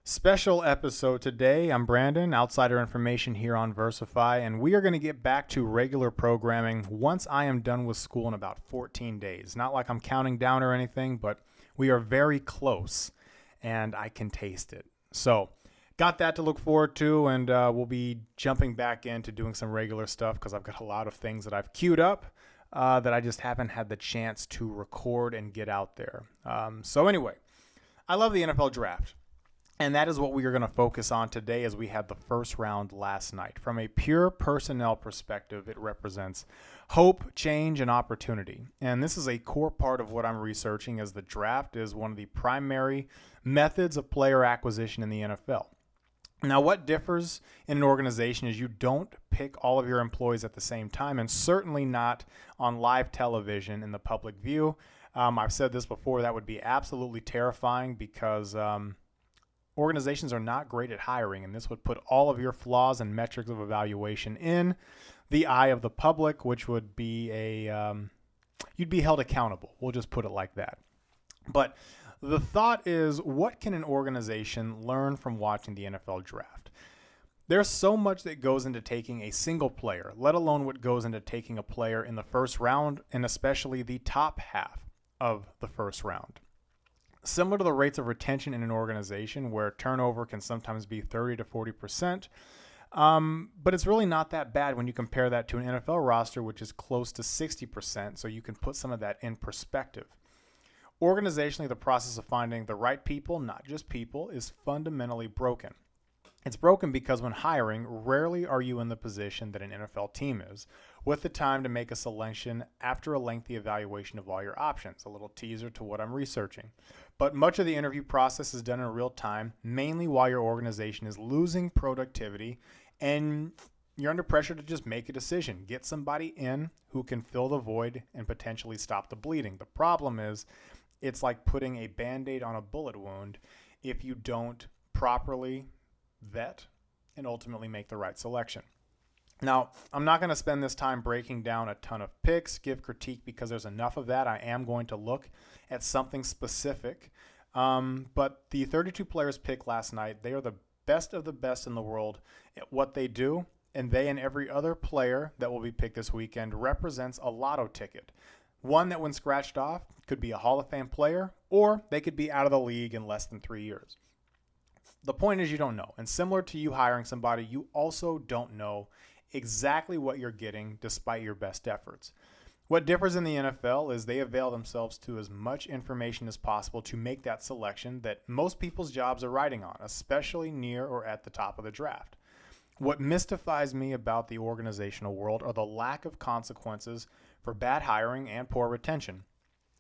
Special episode today. I'm Brandon, Outsider Information here on Versify, and we are going to get back to regular programming once I am done with school in about 14 days. Not like I'm counting down or anything, but we are very close, and I can taste it. So, got that to look forward to, and we'll be jumping back into doing some regular stuff because I've got a lot of things that I've queued up that I just haven't had the chance to record and get out there. So anyway, I love the NFL draft. And that is what we are going to focus on today as we had the first round last night. From a pure personnel perspective, it represents hope, change, and opportunity. And this is a core part of what I'm researching, as the draft is one of the primary methods of player acquisition in the NFL. Now, what differs in an organization is you don't pick all of your employees at the same time, and certainly not on live television in the public view. I've said this before, that would be absolutely terrifying because organizations are not great at hiring, and this would put all of your flaws and metrics of evaluation in the eye of the public, which would be you'd be held accountable. We'll just put it like that. But the thought is, what can an organization learn from watching the NFL draft? There's so much that goes into taking a single player, let alone what goes into taking a player in the first round, and especially the top half of the first round. Similar to the rates of retention in an organization where turnover can sometimes be 30 to 40%, but it's really not that bad when you compare that to an NFL roster, which is close to 60%, so you can put some of that in perspective. Organizationally, the process of finding the right people, not just people, is fundamentally broken. It's broken because when hiring, rarely are you in the position that an NFL team is, with the time to make a selection after a lengthy evaluation of all your options. A little teaser to what I'm researching. But much of the interview process is done in real time, mainly while your organization is losing productivity and you're under pressure to just make a decision. Get somebody in who can fill the void and potentially stop the bleeding. The problem is, it's like putting a Band-Aid on a bullet wound if you don't properly vet and ultimately make the right selection. Now, I'm not going to spend this time breaking down a ton of picks, give critique, because there's enough of that. I am going to look at something specific. But the 32 players picked last night, they are the best of the best in the world at what they do, and they and every other player that will be picked this weekend represents a lotto ticket. One that, when scratched off, could be a Hall of Fame player, or they could be out of the league in less than 3 years. The point is, you don't know. And similar to you hiring somebody, you also don't know exactly what you're getting despite your best efforts. What differs in the NFL is they avail themselves to as much information as possible to make that selection that most people's jobs are riding on, especially near or at the top of the draft. What mystifies me about the organizational world are the lack of consequences for bad hiring and poor retention,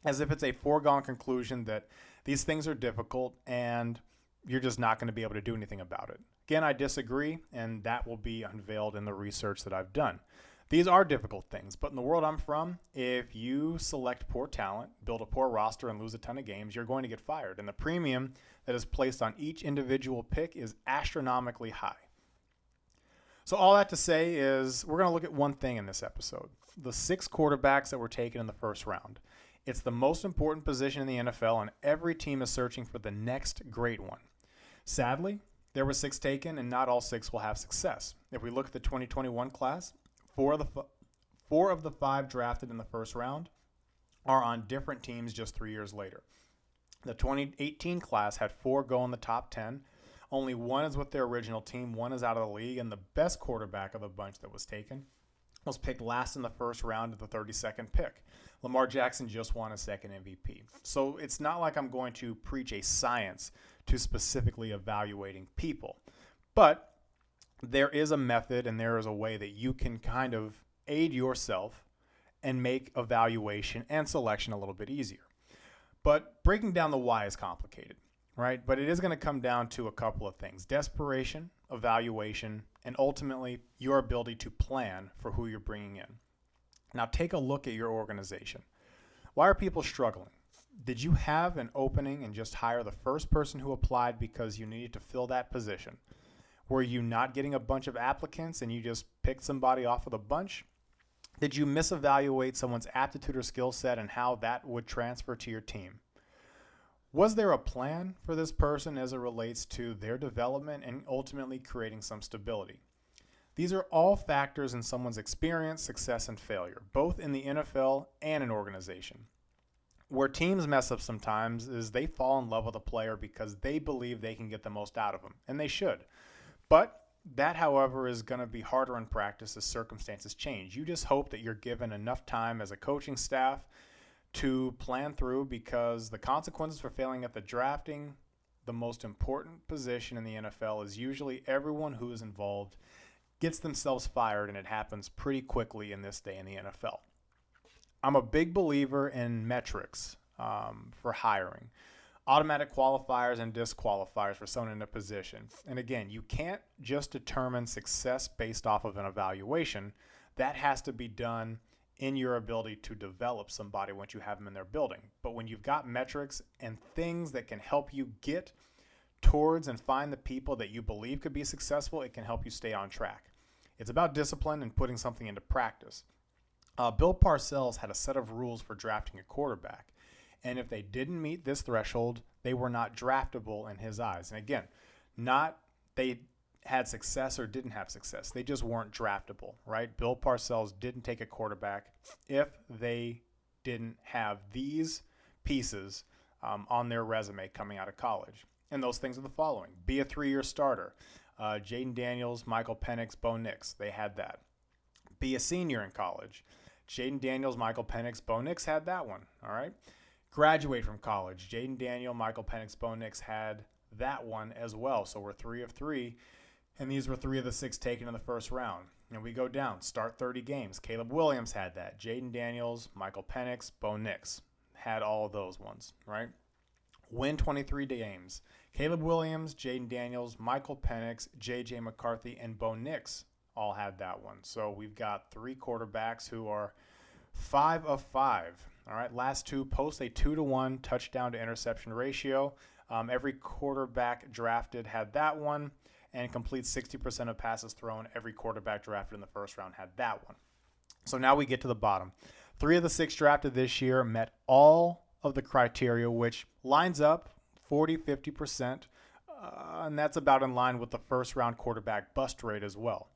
as if it's a foregone conclusion that these things are difficult and you're just not going to be able to do anything about it. Again, I disagree, and that will be unveiled in the research that I've done. These are difficult things, but in the world I'm from, if you select poor talent, build a poor roster, and lose a ton of games, you're going to get fired. And the premium that is placed on each individual pick is astronomically high. So all that to say is, we're going to look at one thing in this episode: the 6 quarterbacks that were taken in the first round. It's the most important position in the NFL, and every team is searching for the next great one. Sadly, there were 6 taken, and not all 6 will have success. If we look at the 2021 class, 4 of the 5 drafted in the first round are on different teams just 3 years later. The 2018 class had 4 go in the top 10. Only 1 is with their original team, 1 is out of the league, and the best quarterback of the bunch that was taken was picked last in the first round of the 32nd pick. Lamar Jackson just won a second MVP. So it's not like I'm going to preach a science to specifically evaluating people. But there is a method and there is a way that you can kind of aid yourself and make evaluation and selection a little bit easier. But breaking down the why is complicated, right? But it is going to come down to a couple of things: desperation, evaluation, and ultimately your ability to plan for who you're bringing in. Now take a look at your organization. Why are people struggling? Did you have an opening and just hire the first person who applied because you needed to fill that position? Were you not getting a bunch of applicants and you just picked somebody off of the bunch? Did you misevaluate someone's aptitude or skill set and how that would transfer to your team? Was there a plan for this person as it relates to their development and ultimately creating some stability? These are all factors in someone's experience, success, and failure, both in the NFL and an organization. Where teams mess up sometimes is they fall in love with a player because they believe they can get the most out of them, and they should. But that, however, is going to be harder in practice as circumstances change. You just hope that you're given enough time as a coaching staff to plan through, because the consequences for failing at the drafting the most important position in the NFL is usually everyone who is involved gets themselves fired, and it happens pretty quickly in this day in the NFL. I'm a big believer in metrics for hiring. Automatic qualifiers and disqualifiers for someone in a position. And again, you can't just determine success based off of an evaluation. That has to be done in your ability to develop somebody once you have them in their building. But when you've got metrics and things that can help you get towards and find the people that you believe could be successful, it can help you stay on track. It's about discipline and putting something into practice. Bill Parcells had a set of rules for drafting a quarterback. And if they didn't meet this threshold, they were not draftable in his eyes. And again, not they had success or didn't have success. They just weren't draftable, right? Bill Parcells didn't take a quarterback if they didn't have these pieces on their resume coming out of college. And those things are the following. Be a 3-year starter. Jaden Daniels, Michael Penix, Bo Nix, they had that. Be a senior in college. Jaden Daniels, Michael Penix, Bo Nix had that one, all right? Graduate from college. Jaden Daniel, Michael Penix, Bo Nix had that one as well. So we're 3 of 3, and these were 3 of the 6 taken in the first round. And we go down, start 30 games. Caleb Williams had that. Jaden Daniels, Michael Penix, Bo Nix had all of those ones, right? Win 23 games. Caleb Williams, Jaden Daniels, Michael Penix, J.J. McCarthy, and Bo Nix all had that one. So we've got 3 quarterbacks who are 5 of 5. All right, last 2 post a 2-to-1 touchdown to interception ratio. Every quarterback drafted had that one, and completes 60% of passes thrown. Every quarterback drafted in the first round had that one. So now we get to the bottom. 3 of the 6 drafted this year met all of the criteria, which lines up 40-50%, and that's about in line with the first round quarterback bust rate as well.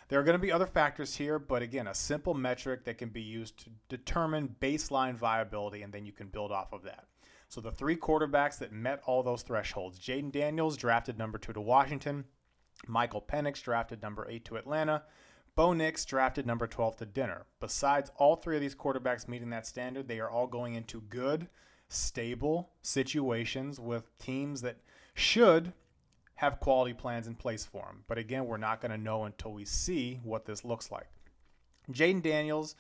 There are going to be other factors here, but again, a simple metric that can be used to determine baseline viability, and then you can build off of that. So the 3 quarterbacks that met all those thresholds: Jaden Daniels, drafted number 2 to Washington; Michael Penix, drafted number 8 to Atlanta; Bo Nix, drafted number 12 to Denver. Besides all 3 of these quarterbacks meeting that standard, they are all going into good, stable situations with teams that should have quality plans in place for them. But again, we're not going to know until we see what this looks like. Jaden Daniels,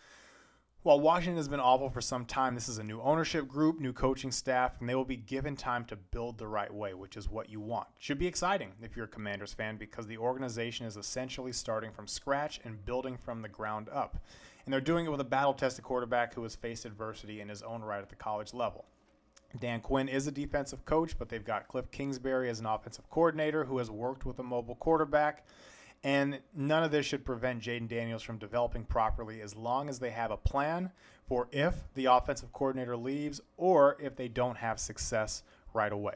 while Washington has been awful for some time, this is a new ownership group, new coaching staff, and they will be given time to build the right way, which is what you want. Should be exciting if you're a Commanders fan, because the organization is essentially starting from scratch and building from the ground up. And they're doing it with a battle-tested quarterback who has faced adversity in his own right at the college level. Dan Quinn is a defensive coach, but they've got Cliff Kingsbury as an offensive coordinator who has worked with a mobile quarterback. And none of this should prevent Jaden Daniels from developing properly, as long as they have a plan for if the offensive coordinator leaves or if they don't have success right away.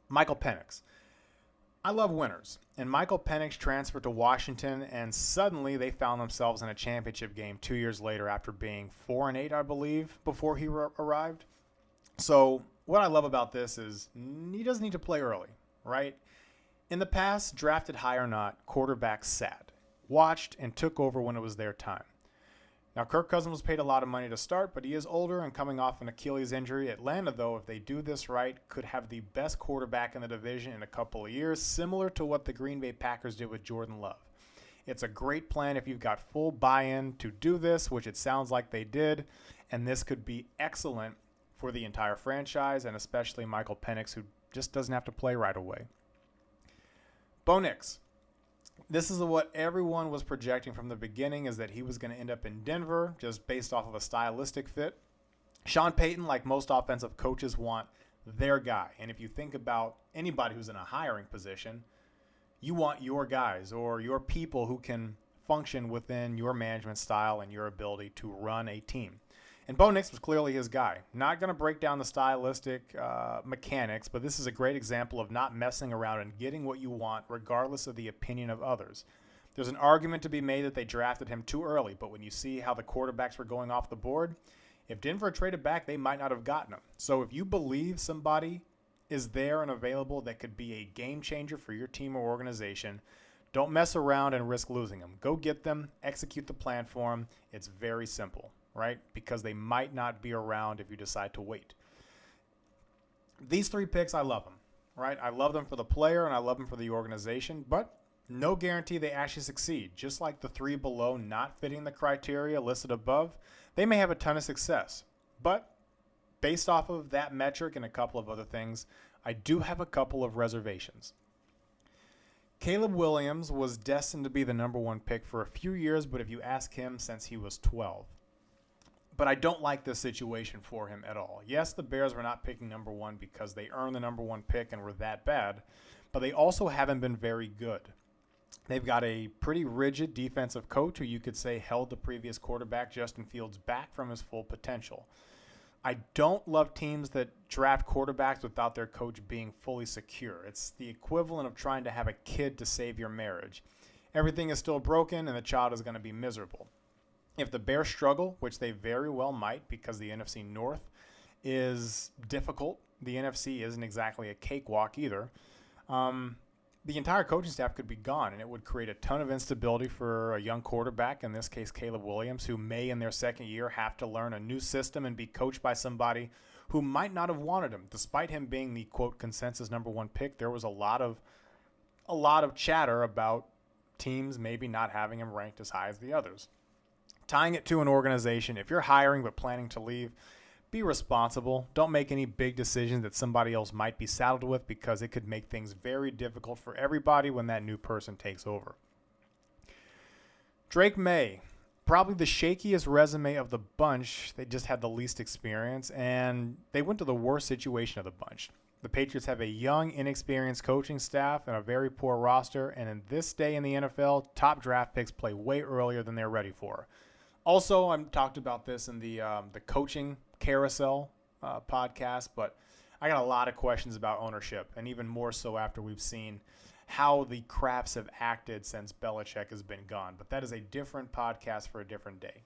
Michael Penix. I love winners. And Michael Penix transferred to Washington, and suddenly they found themselves in a championship game 2 years later after being 4-8, I believe, before he arrived. So what I love about this is he doesn't need to play early, right? In the past, drafted high or not, quarterbacks sat, watched, and took over when it was their time. Now, Kirk Cousins was paid a lot of money to start, but he is older and coming off an Achilles injury. Atlanta, though, if they do this right, could have the best quarterback in the division in a couple of years, similar to what the Green Bay Packers did with Jordan Love. It's a great plan if you've got full buy-in to do this, which it sounds like they did, and this could be excellent for the entire franchise, and especially Michael Penix, who just doesn't have to play right away. Bo Nix. This is what everyone was projecting from the beginning, is that he was going to end up in Denver just based off of a stylistic fit. Sean Payton, like most offensive coaches, want their guy. And if you think about anybody who's in a hiring position, you want your guys or your people who can function within your management style and your ability to run a team. And Bo Nix was clearly his guy. Not going to break down the stylistic mechanics, but this is a great example of not messing around and getting what you want regardless of the opinion of others. There's an argument to be made that they drafted him too early, but when you see how the quarterbacks were going off the board, if Denver traded back, they might not have gotten him. So if you believe somebody is there and available that could be a game changer for your team or organization, don't mess around and risk losing them. Go get them, execute the plan for them. It's very simple, right? Because they might not be around if you decide to wait. These 3 picks, I love them, right? I love them for the player and I love them for the organization, but no guarantee they actually succeed. Just like the 3 below not fitting the criteria listed above, they may have a ton of success. But based off of that metric and a couple of other things, I do have a couple of reservations. Caleb Williams was destined to be the number 1 pick for a few years, but if you ask him, since he was 12. But I don't like this situation for him at all. Yes, the Bears were not picking number 1 because they earned the number 1 pick and were that bad, but they also haven't been very good. They've got a pretty rigid defensive coach who you could say held the previous quarterback, Justin Fields, back from his full potential. I don't love teams that draft quarterbacks without their coach being fully secure. It's the equivalent of trying to have a kid to save your marriage. Everything is still broken and the child is going to be miserable. If the Bears struggle, which they very well might because the NFC North is difficult, the NFC isn't exactly a cakewalk either, the entire coaching staff could be gone, and it would create a ton of instability for a young quarterback, in this case Caleb Williams, who may in their second year have to learn a new system and be coached by somebody who might not have wanted him. Despite him being the, quote, consensus number 1 pick, there was a lot of chatter about teams maybe not having him ranked as high as the others. Tying it to an organization, if you're hiring but planning to leave, be responsible. Don't make any big decisions that somebody else might be saddled with because it could make things very difficult for everybody when that new person takes over. Drake May, probably the shakiest resume of the bunch. They just had the least experience, and they went to the worst situation of the bunch. The Patriots have a young, inexperienced coaching staff and a very poor roster, and in this day in the NFL, top draft picks play way earlier than they're ready for. Also, I talked about this in the coaching carousel podcast, but I got a lot of questions about ownership, and even more so after we've seen how the Krafts have acted since Belichick has been gone. But that is a different podcast for a different day.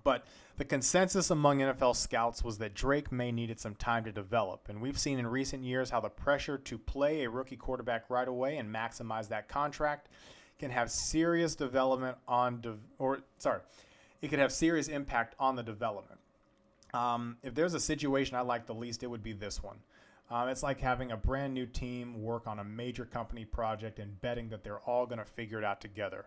But the consensus among NFL scouts was that Drake May needed some time to develop, and we've seen in recent years how the pressure to play a rookie quarterback right away and maximize that contract can have serious development it could have serious impact on the development. If there's a situation I like the least, it would be this one. It's like having a brand new team work on a major company project and betting that they're all going to figure it out together.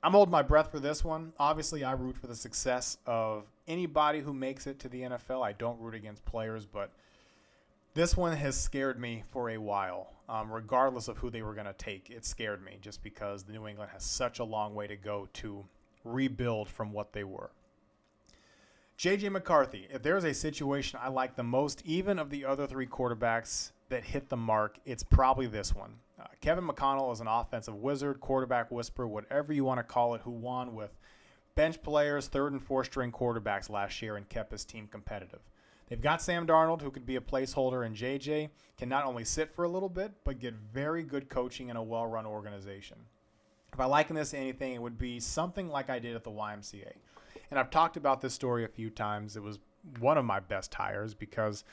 I'm holding my breath for this one. Obviously, I root for the success of anybody who makes it to the NFL. I don't root against players, but this one has scared me for a while. Regardless of who they were going to take, it scared me just because the New England has such a long way to go to rebuild from what they were. J.J. McCarthy, if there's a situation I like the most, even of the other 3 quarterbacks that hit the mark, it's probably this one. Kevin McConnell is an offensive wizard, quarterback whisperer, whatever you want to call it, who won with bench players, 3rd and 4th string quarterbacks last year and kept his team competitive. They've got Sam Darnold, who could be a placeholder, and J.J. can not only sit for a little bit, but get very good coaching in a well-run organization. If I liken this to anything, it would be something like I did at the YMCA. And I've talked about this story a few times. It was one of my best hires because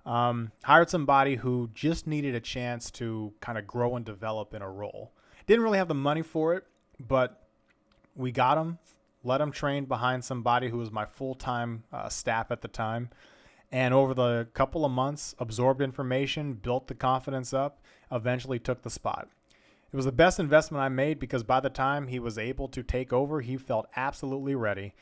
hired somebody who just needed a chance to kind of grow and develop in a role. Didn't really have the money for it, but we got him, let him train behind somebody who was my full-time staff at the time. And over the couple of months, absorbed information, built the confidence up, eventually took the spot. It was the best investment I made because by the time he was able to take over, he felt absolutely ready.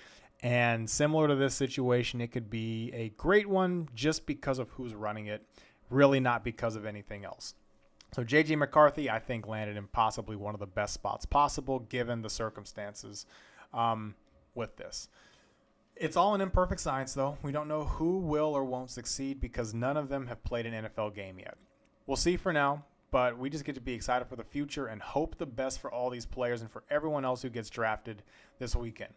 And similar to this situation, it could be a great one just because of who's running it, really not because of anything else. So J.J. McCarthy, I think, landed in possibly one of the best spots possible given the circumstances with this. It's all an imperfect science, though. We don't know who will or won't succeed because none of them have played an NFL game yet. We'll see for now. But we just get to be excited for the future and hope the best for all these players and for everyone else who gets drafted this weekend.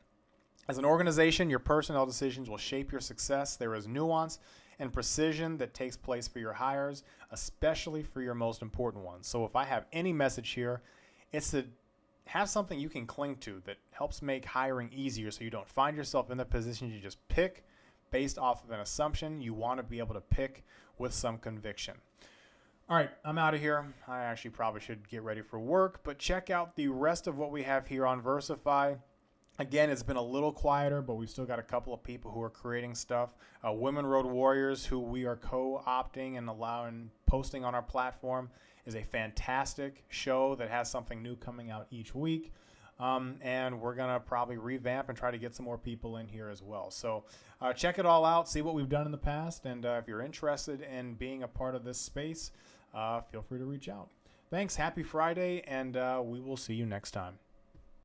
As an organization, your personnel decisions will shape your success. There is nuance and precision that takes place for your hires, especially for your most important ones. So if I have any message here, it's to have something you can cling to that helps make hiring easier so you don't find yourself in the position you just pick based off of an assumption. You want to be able to pick with some conviction. All right, I'm out of here. I actually probably should get ready for work, but check out the rest of what we have here on Versify. Again, it's been a little quieter, but we've still got a couple of people who are creating stuff. Women Road Warriors, who we are co-opting and allowing posting on our platform, is a fantastic show that has something new coming out each week. And we're going to probably revamp and try to get some more people in here as well. So check it all out, see what we've done in the past. And if you're interested in being a part of this space, feel free to reach out. Thanks. Happy Friday, and we will see you next time.